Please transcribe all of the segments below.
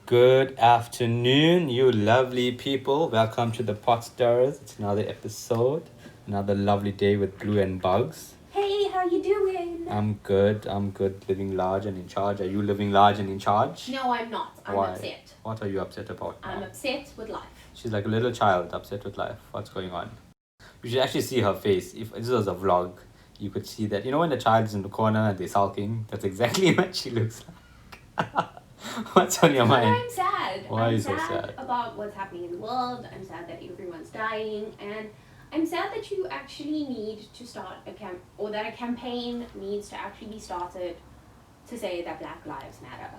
Good afternoon, you lovely people. Welcome to the Pot Stirrers. It's another episode, another lovely day with Blue and Bugs. Hey, how you doing? I'm good. Living large and in charge. Are you living large and in charge? No, I'm not. I'm Why? upset. What are you upset about now? I'm upset with life. She's like a little child upset with life. What's going on? You should actually see her face. If this was a vlog, you could see that. You know when the child is in the corner and they're sulking? That's exactly what she looks like. What's on your mind? I'm sad. Why are I'm you so sad? about what's happening in the world. I'm sad that everyone's dying, and I'm sad that you actually need to start that a campaign needs to actually be started to say that Black Lives Matter.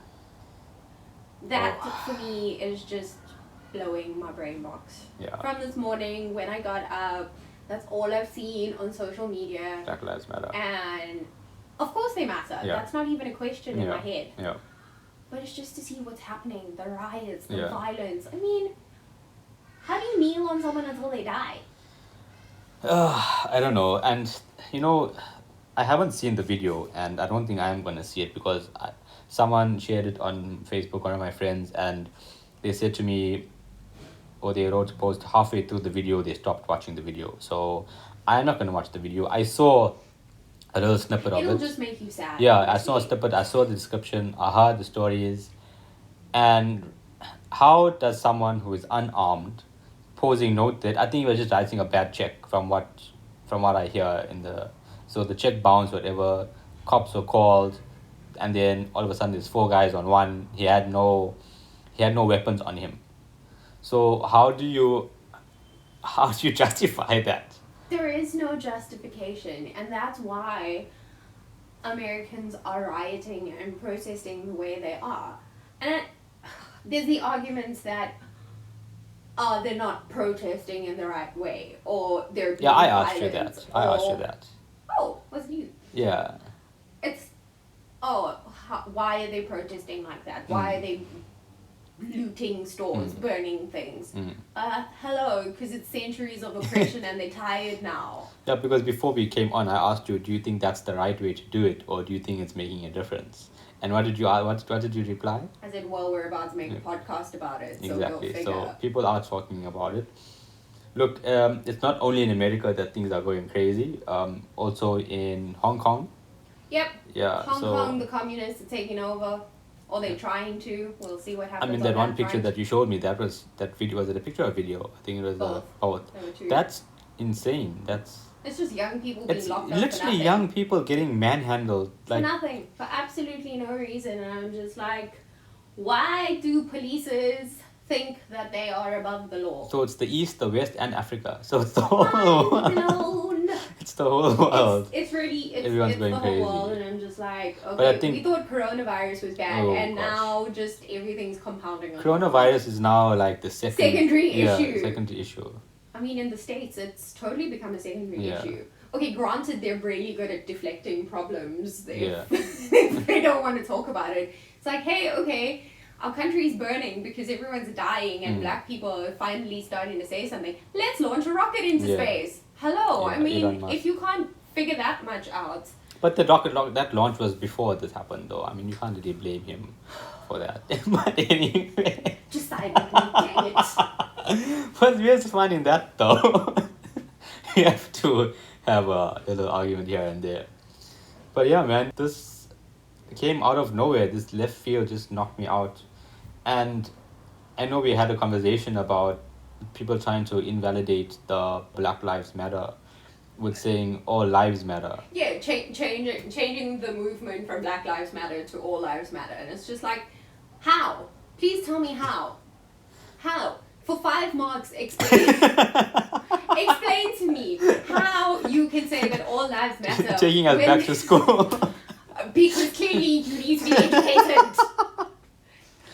That for me is just blowing my brain box. Yeah. From this morning when I got up, that's all I've seen on social media. Black Lives Matter. And of course they matter. Yeah. That's not even a question in my head. Yeah. But it's just to see what's happening, the riots, the Yeah. violence. I mean, how do you kneel on someone until they die? I don't know. And, I haven't seen the video and I don't think I'm going to see it because someone shared it on Facebook, one of my friends, and they said to me, or they wrote a post halfway through the video, they stopped watching the video. So I'm not going to watch the video. I saw a little snippet of it. It'll just make you sad. Yeah, I saw a snippet, I saw the description, I heard the stories. And how does someone who is unarmed, posing note that I think he was just writing a bad check from what I hear in the, so the check bounced, whatever, cops were called, and then all of a sudden there's 4 guys on one. He had no weapons on him. So how do you justify that? There is no justification, and that's why Americans are rioting and protesting the way they are. And there's the arguments that they're not protesting in the right way, or they're being I asked you violent, that. I asked you that. Oh, was you? Yeah. It's why are they protesting like that? Why are they looting stores, burning things? Hello, because it's centuries of oppression and they're tired now. Yeah, because before we came on, I asked you, do you think that's the right way to do it, or do you think it's making a difference? And what did you reply? I said, well, we're about to make a podcast about it, so Exactly. we'll figure. So people are talking about it. Look, it's not only in America that things are going crazy. Also in Hong Kong. Yep. Yeah. Hong Kong, the communists are taking over, or they're trying to. We'll see what happens. I mean, that one picture that you showed me, that video. Was it a picture or a video? I think it was both. That's insane. It's just young people being locked up. It's literally young people getting manhandled. For nothing. For absolutely no reason. And I'm just like, why do polices think that they are above the law? So it's the East, the West, and Africa. So it's the whole world. It's the whole world. Everyone's going the whole crazy. World, and I'm just like, okay, we thought coronavirus was bad, and now just everything's compounding on coronavirus is now like the secondary issue. Secondary issue. I mean, in the States, it's totally become a secondary issue. Okay, granted, they're really good at deflecting problems. They don't want to talk about it. It's like, hey, okay, our country's burning because everyone's dying and black people are finally starting to say something. Let's launch a rocket into space. Hello, I mean, if you can't figure that much out. But that launch was before this happened, though. I mean, you can't really blame him for that. But anyway. Just side with me, dang it. But we're just finding that, though. We have to have a little argument here and there. But yeah, man, this came out of nowhere. This left field just knocked me out. And I know we had a conversation about people trying to invalidate the Black Lives Matter with saying all lives matter. Yeah, changing the movement from Black Lives Matter to all lives matter. And it's just like, how? Please tell me how. How? For 5 marks, explain. Explain to me how you can say that all lives matter. Taking us back to school. Because clearly you need to be educated.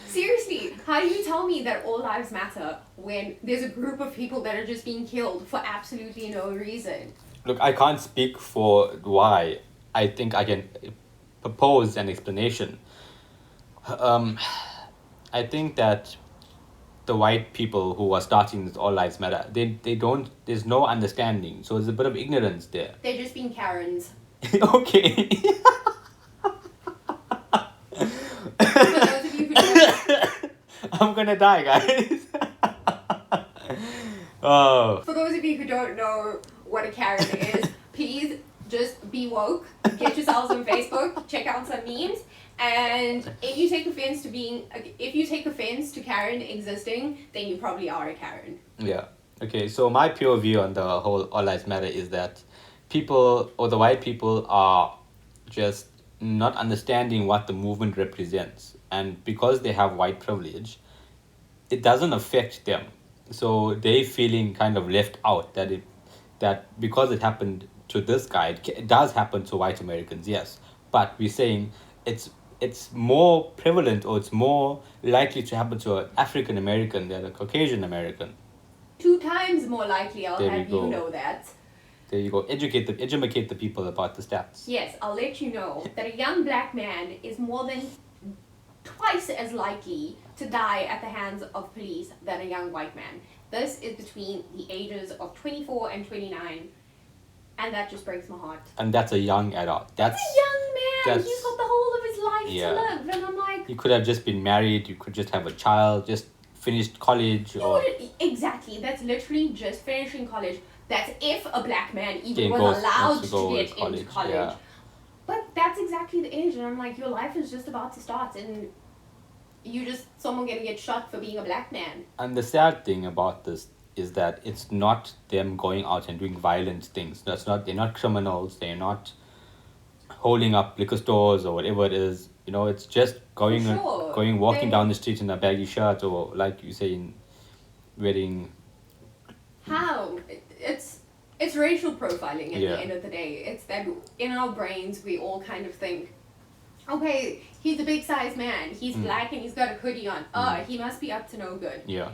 Seriously, how do you tell me that all lives matter when there's a group of people that are just being killed for absolutely no reason? Look, I can't speak for why. I think I can propose an explanation. I think that the white people who are starting this All Lives Matter, they don't, there's no understanding. So there's a bit of ignorance there. They're just being Karens. Okay. I'm gonna die, guys. Oh. For those of you who don't know what a Karen is, please just be woke, get yourselves on Facebook, check out some memes, and if you take offense to Karen existing, then you probably are a Karen. Yeah. Okay, so my pure view on the whole All Lives Matter is that people, or the white people, are just not understanding what the movement represents. And because they have white privilege, it doesn't affect them. So they feeling kind of left out, that because it happened to this guy, it does happen to white Americans, yes. But we're saying it's more prevalent, or it's more likely to happen to an African American than a Caucasian American. 2 times more likely, I'll There we have you go. know that. There you go. Educate the people about the stats. Yes, I'll let you know that a young black man is more than twice as likely to die at the hands of police than a young white man. This is between the ages of 24 and 29, and that just breaks my heart. And that's a young adult. That's a young man. He's got the whole of his life to live, and I'm like, you could have just been married. You could just have a child. Just finished college. Exactly. That's literally just finishing college. That's if a black man even was wants allowed to to go get to college, into college. yeah. But that's exactly the age, and I'm like, your life is just about to start, and someone gonna get shot for being a black man. And the sad thing about this is that it's not them going out and doing violent things. They're not criminals. They're not holding up liquor stores or whatever it is. It's just walking down the street in a baggy shirt, or like you say, wearing. How? It's racial profiling at the end of the day. It's that in our brains we all kind of think, okay, he's a big sized man, he's black and he's got a hoodie on. He must be up to no good. Yeah.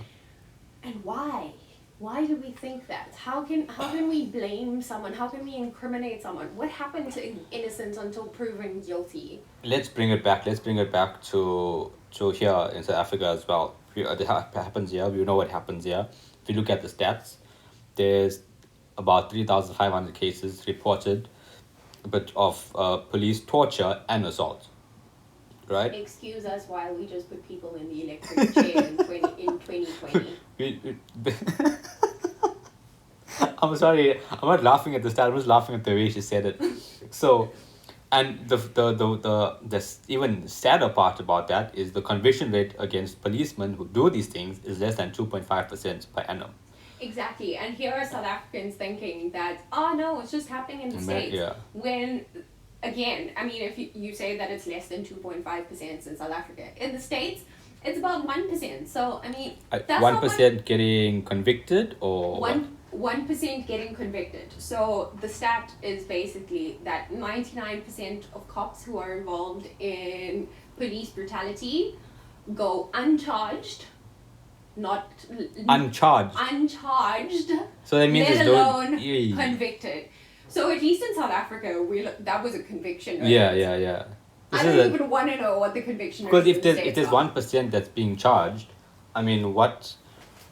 And why? Why do we think that? How can we blame someone? How can we incriminate someone? What happened to innocence until proven guilty? Let's bring it back to here in South Africa as well. It happens here. We know what happens here. If you look at the stats, there's about 3,500 cases reported, but of police torture and assault. Right? Excuse us while we just put people in the electric chair in 2020. I'm sorry, I'm not laughing at the start, I'm just laughing at the way she said it. So, and the even sadder part about that is the conviction rate against policemen who do these things is less than 2.5% per annum. Exactly, and here are South Africans thinking that, no, it's just happening in the States. Yeah. When, again, I mean, if you say that it's less than 2.5% in South Africa, in the States, it's about 1%. So, I mean, that's 1% getting convicted, or 1% getting convicted. So the stat is basically that 99% of cops who are involved in police brutality go uncharged. Not uncharged. So that means let alone convicted. So at least in South Africa, that was a conviction. Right? Yeah. I don't even want to know what the conviction is. Because if there's 1% that's being charged, I mean, what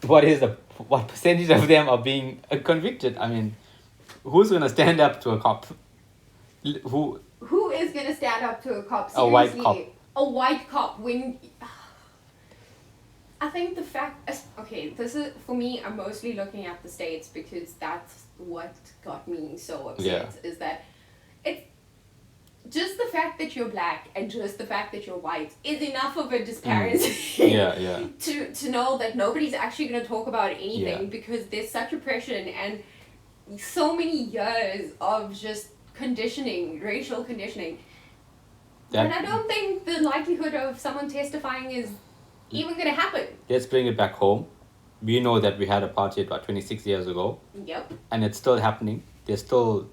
percentage of them are being convicted? I mean, who's gonna stand up to a cop? Who is gonna stand up to a cop? Seriously, a white cop. When I think the fact, okay, this is, for me, I'm mostly looking at the States because that's what got me so upset, is that it's just the fact that you're black and just the fact that you're white is enough of a disparity to know that nobody's actually going to talk about anything because there's such oppression and so many years of just conditioning, racial conditioning. And I don't think the likelihood of someone testifying is even going to happen. Let's bring it back home. We know that we had apartheid about 26 years ago. Yep. And it's still happening. There's still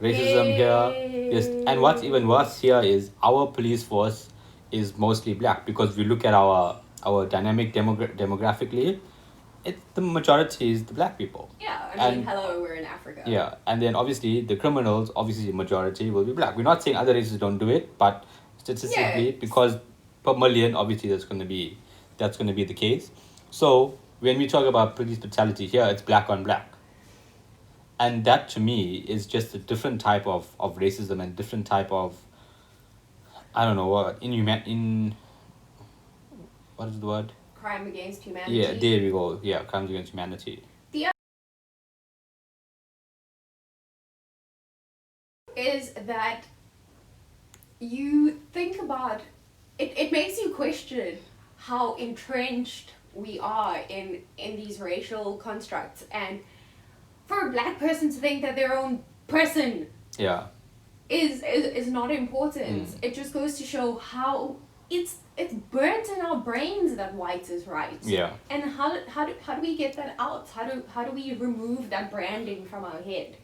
racism here. And what's even worse here is our police force is mostly black, because we look at our dynamic demographically, the majority is the black people. Yeah, I mean, hello, we're in Africa. Yeah, and then obviously the criminals, the majority will be black. We're not saying other races don't do it, but statistically, because per million, obviously that's going to be the case. So when we talk about police brutality here, it's black on black. And that to me is just a different type of racism and different type of, I don't know what, what is the word? Crime against humanity. Yeah, there we go. Yeah, crimes against humanity. The other is that you think about it. It makes you question how entrenched we are in these racial constructs, and for a black person to think that their own person Yeah. is not important. It just goes to show how it's burnt in our brains that white is right. Yeah. And how do we get that out? How do we remove that branding from our head?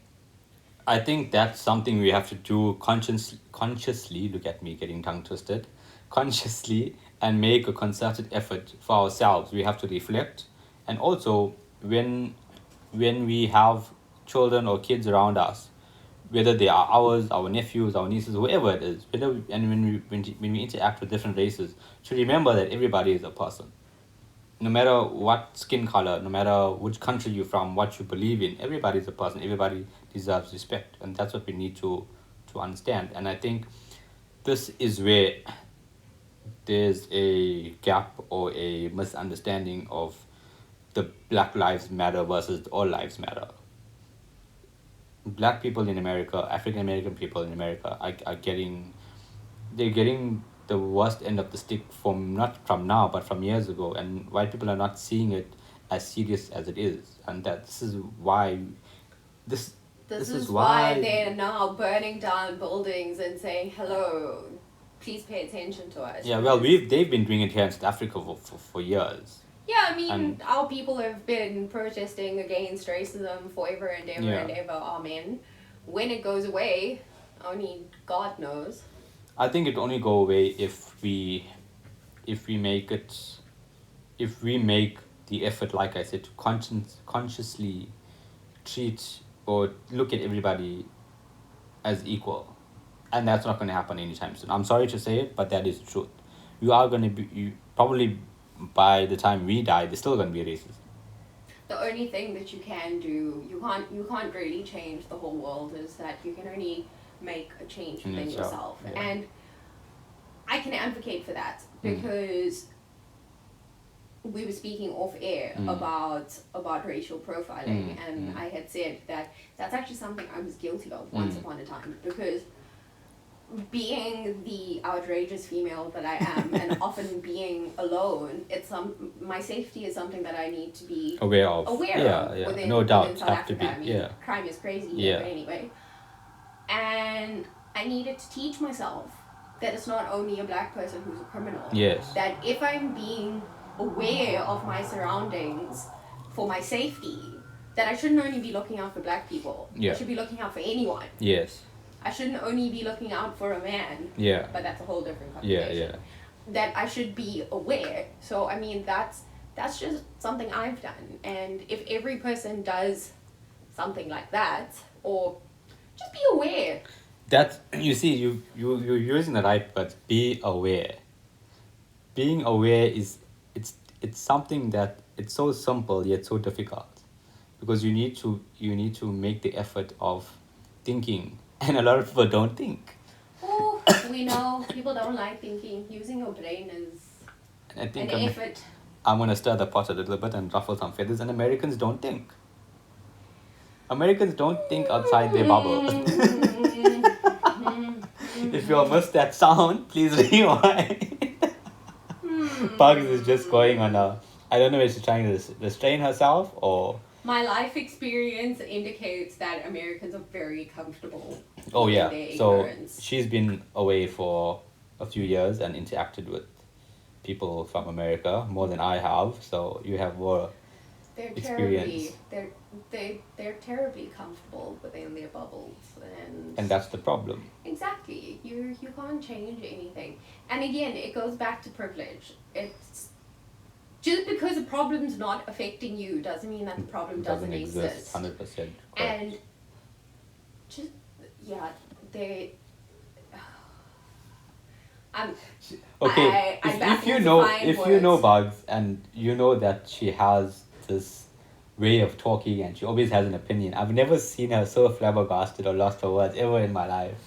I think that's something we have to do consciously. Look at me getting tongue twisted. Consciously, and make a concerted effort for ourselves. We have to reflect, and also when we have children or kids around us, whether they are ours, our nephews, our nieces, whoever it is, and when we interact with different races, to remember that everybody is a person. No matter what skin color, no matter which country you're from, what you believe in, everybody's a person. Everybody deserves respect, and that's what we need to understand. And I think this is where there's a gap or a misunderstanding of the Black Lives Matter versus All Lives Matter. Black people in America, African American people in America are getting, they're getting the worst end of the stick from, not from now but from years ago, and white people are not seeing it as serious as it is, and that this is why this is why they're now burning down buildings and saying, hello, please pay attention to us. Yeah, well, they've been doing it here in South Africa for years. Yeah, I mean, our people have been protesting against racism forever and ever and ever, amen. When it goes away, only God knows. I think it only go away if we make the effort, like I said, to consciously treat or look at everybody as equal, and that's not going to happen anytime soon. I'm sorry to say it, but that is the truth. You are going to be, you probably, by the time we die, there's still going to be racism. The only thing that you can do, you can't really change the whole world, is that you can only make a change within yourself. Yeah. And I can advocate for that because we were speaking off air about racial profiling, and I had said that that's actually something I was guilty of once upon a time, because being the outrageous female that I am and often being alone, my safety is something that I need to be aware of. Yeah. Within, no doubt, within South have Africa. to be. I mean, crime is crazy here, but anyway. And I needed to teach myself that it's not only a black person who's a criminal. Yes. That if I'm being aware of my surroundings for my safety, that I shouldn't only be looking out for black people. Yeah. I should be looking out for anyone. Yes. I shouldn't only be looking out for a man. Yeah. But that's a whole different conversation. Yeah. That I should be aware. So I mean, that's just something I've done. And if every person does something like that, or just be aware. That, you see, you're using the right words. Be aware. Being aware is it's something that it's so simple yet so difficult, because you need to make the effort of thinking, and a lot of people don't think. Oh, we know people don't like thinking. Using your brain is I think an effort. I'm gonna stir the pot a little bit and ruffle some feathers. And Americans don't think. Americans don't think outside their bubble. If you all missed that sound, please rewind. Bugs is just going on I don't know if she's trying to restrain herself or... My life experience indicates that Americans are very comfortable. Oh yeah, so ignorance. She's been away for a few years and interacted with people from America more than I have, so you have more experience. They're terribly comfortable within their bubbles, and that's the problem. Exactly. You can't change anything. And again, it goes back to privilege. It's just because a problem's not affecting you doesn't mean that the problem doesn't exist. 100%. Correct. And just they. If you know Bugs, and you know that she has this way of talking and she always has an opinion. I've never seen her so flabbergasted or lost her words ever in my life.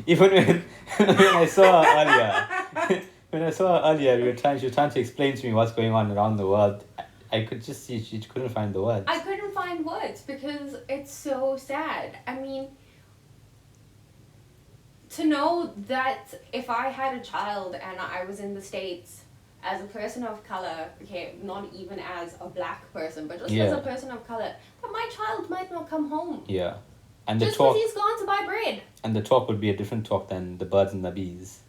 Even when I saw her earlier, When I saw her earlier, she was trying to explain to me what's going on around the world. I could just see she couldn't find the words. I couldn't find words because it's so sad. I mean, to know that if I had a child and I was in the States as a person of color, okay, not even as a black person, but just as a person of color, that my child might not come home. Yeah. And the just talk, because he's gone to buy bread. And the talk would be a different talk than the birds and the bees.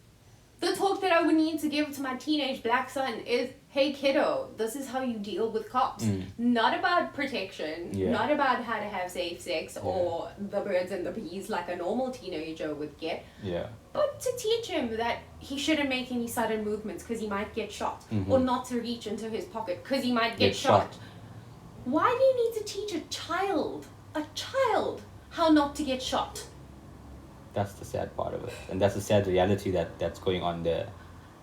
The talk that I would need to give to my teenage black son is, hey kiddo, this is how you deal with cops. Not about protection, not about how to have safe sex or the birds and the bees like a normal teenager would get. Yeah. But to teach him that he shouldn't make any sudden movements because he might get shot. Or not to reach into his pocket because he might get shot. Why do you need to teach a child, how not to get shot? That's the sad part of it. And that's the sad reality that's going on there.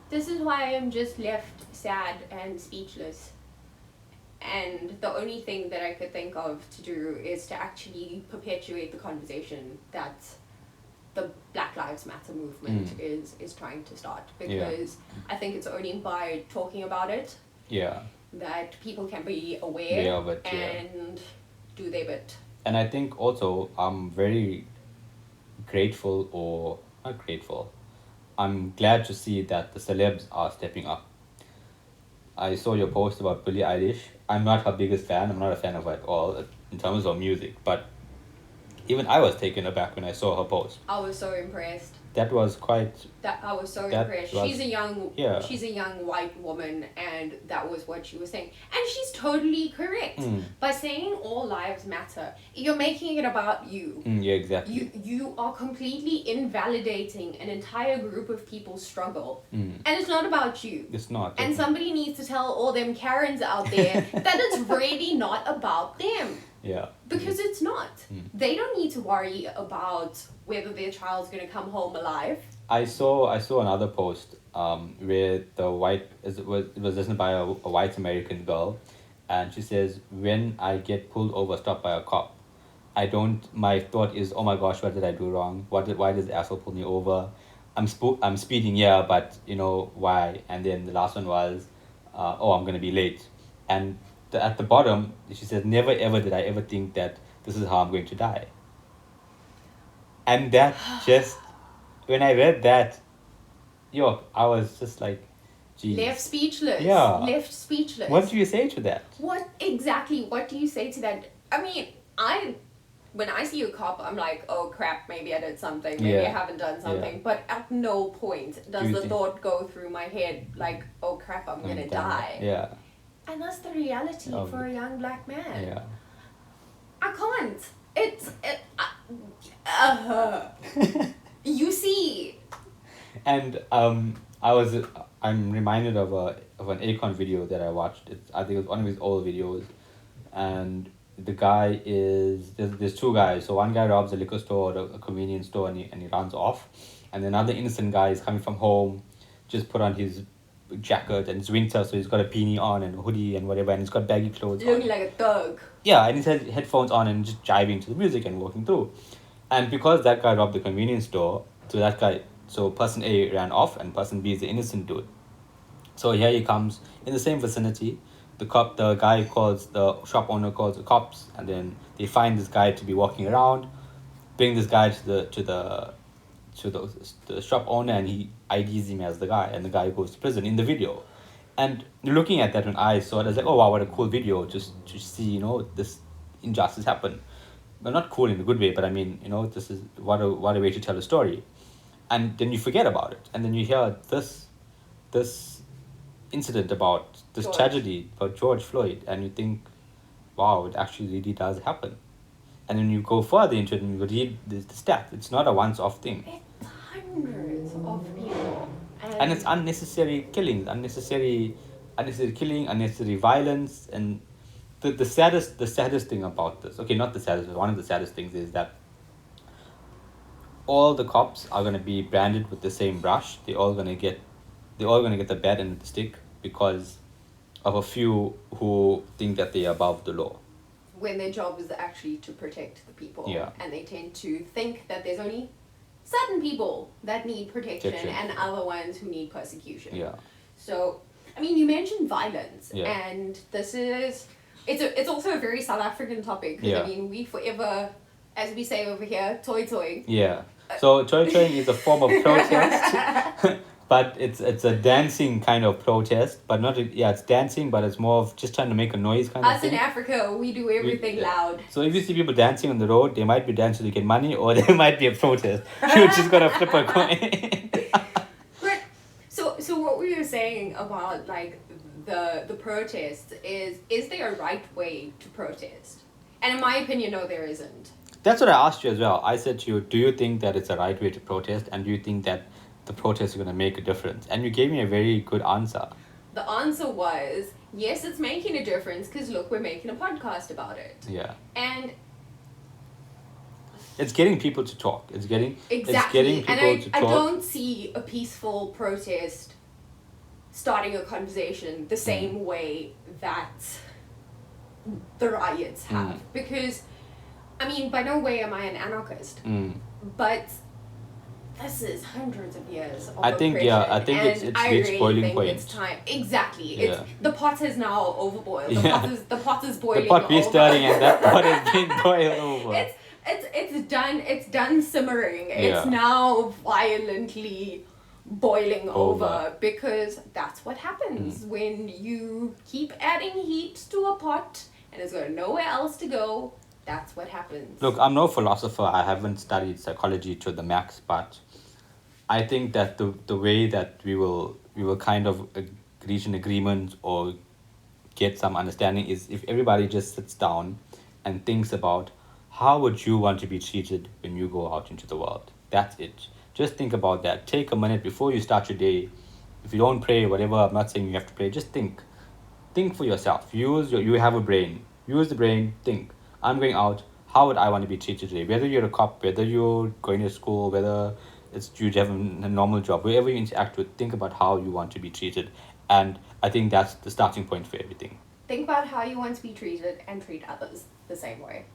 This is why I'm just left sad and speechless. And the only thing that I could think of to do is to actually perpetuate the conversation that the Black Lives Matter movement is trying to start. Because I think it's only by talking about it that people can be aware of it, and do their bit. And I think also I'm very grateful, or not grateful, I'm glad to see that the celebs are stepping up. I saw your post about Billie Eilish. I'm not her biggest fan. I'm not a fan of her at all in terms of music. But even I was taken aback when I saw her post. I was so impressed. That was quite... I was so impressed. She's a young white woman, and that was what she was saying. And she's totally correct. By saying all lives matter, you're making it about you. Yeah, exactly. You are completely invalidating an entire group of people's struggle. And it's not about you. It's not. And somebody needs to tell all them Karens out there that it's really not about them. Yeah. Because it's not. They don't need to worry about whether their child's going to come home alive. I saw another post where it was written by a white American girl, and she says, when I get pulled over, stopped by a cop, my thought is, oh my gosh, what did I do wrong? Why does the asshole pull me over? I'm speeding, yeah, but why? And then the last one was, I'm going to be late. And at the bottom, she says, never ever did I ever think that this is how I'm going to die. And that just, when I read that, I was just like, geez. Left speechless. Yeah. Left speechless. What do you say to that? What do you say to that? I mean, when I see a cop, I'm like, oh crap, maybe I did something, maybe I haven't done something. Yeah. But at no point does the thought go through my head like, oh crap, I'm gonna die. Yeah. And that's the reality for a young black man. Yeah. I can't. You see. And I'm reminded of an Akon video that I watched. I think it was one of his old videos, and the guy is there's two guys. So one guy robs a liquor store or a convenience store, and he runs off, and another innocent guy is coming from home, just put on his jacket, and it's winter, so he's got a beanie on and a hoodie and whatever, and he's got baggy clothes looking like a thug. Yeah, and he's had headphones on and just jiving to the music and walking through. And because that guy robbed the convenience store, so person A ran off and person B is the innocent dude. So here he comes in the same vicinity. The shop owner calls the cops, and then they find this guy to be walking around, bring this guy to the shop owner, and he IDs him as the guy, and the guy goes to prison in the video. And looking at that, when I saw it, I was like, oh wow, what a cool video, just to see this injustice happen. Well, not cool in a good way, but I mean, this is what a way to tell a story. And then you forget about it, and then you hear this incident about this tragedy about George Floyd, and you think, wow, it actually really does happen. And then you go further into it and you read the stats. It's not a once-off thing. It's hundreds of people. And it's unnecessary killings, unnecessary killing, unnecessary violence. And the saddest thing about this, okay, not the saddest, but one of the saddest things is that all the cops are going to be branded with the same brush. They're all going to get the bad end of the stick because of a few who think that they're above the law. When their job is actually to protect the people. Yeah. And they tend to think that there's only certain people that need protection Protection. and other ones who need persecution. Yeah. So, I mean, you mentioned violence, Yeah. and this is it's also a very South African topic. 'Cause, Yeah. I mean, we forever, as we say over here, toy toy. Yeah. So toy-toying is a form of protest, but it's a dancing kind of protest, but not it's dancing, but it's more of just trying to make a noise kind of Us in thing. Africa, we do everything Yeah. loud. So if you see people dancing on the road, they might be dancing to get money, or they might be a protest. You just gotta flip a coin. But so what we were saying about like the protests is there a right way to protest? And in my opinion, no, there isn't. That's what I asked you as well. I said to you, do you think that it's a right way to protest, and do you think that the protest is going to make a difference? And you gave me a very good answer. The answer was yes, it's making a difference because look, we're making a podcast about it. Yeah. And it's getting people to talk. It's getting exactly. people And to I talk. don't see a peaceful protest starting a conversation the same way that the riots have. Because, I mean, by no way am I an anarchist. But this is hundreds of years of oppression. I think it's reached boiling point. It's time. Exactly. It's the pot is now overboiled. The pot is boiling. The pot over. we're stirring and that pot is being boiled over. It's done simmering. It's now violently boiling over because that's what happens when you keep adding heat to a pot and it's got nowhere else to go. That's what happens. Look, I'm no philosopher. I haven't studied psychology to the max, but I think that the way that we will kind of reach an agreement or get some understanding is if everybody just sits down and thinks about how would you want to be treated when you go out into the world. That's it. Just think about that. Take a minute before you start your day. If you don't pray, whatever, I'm not saying you have to pray, just think. Think for yourself. You have a brain. Use the brain, think. I'm going out, how would I want to be treated today? Whether you're a cop, whether you're going to school, whether it's you have a normal job, wherever you interact with, think about how you want to be treated. And I think that's the starting point for everything. Think about how you want to be treated and treat others the same way.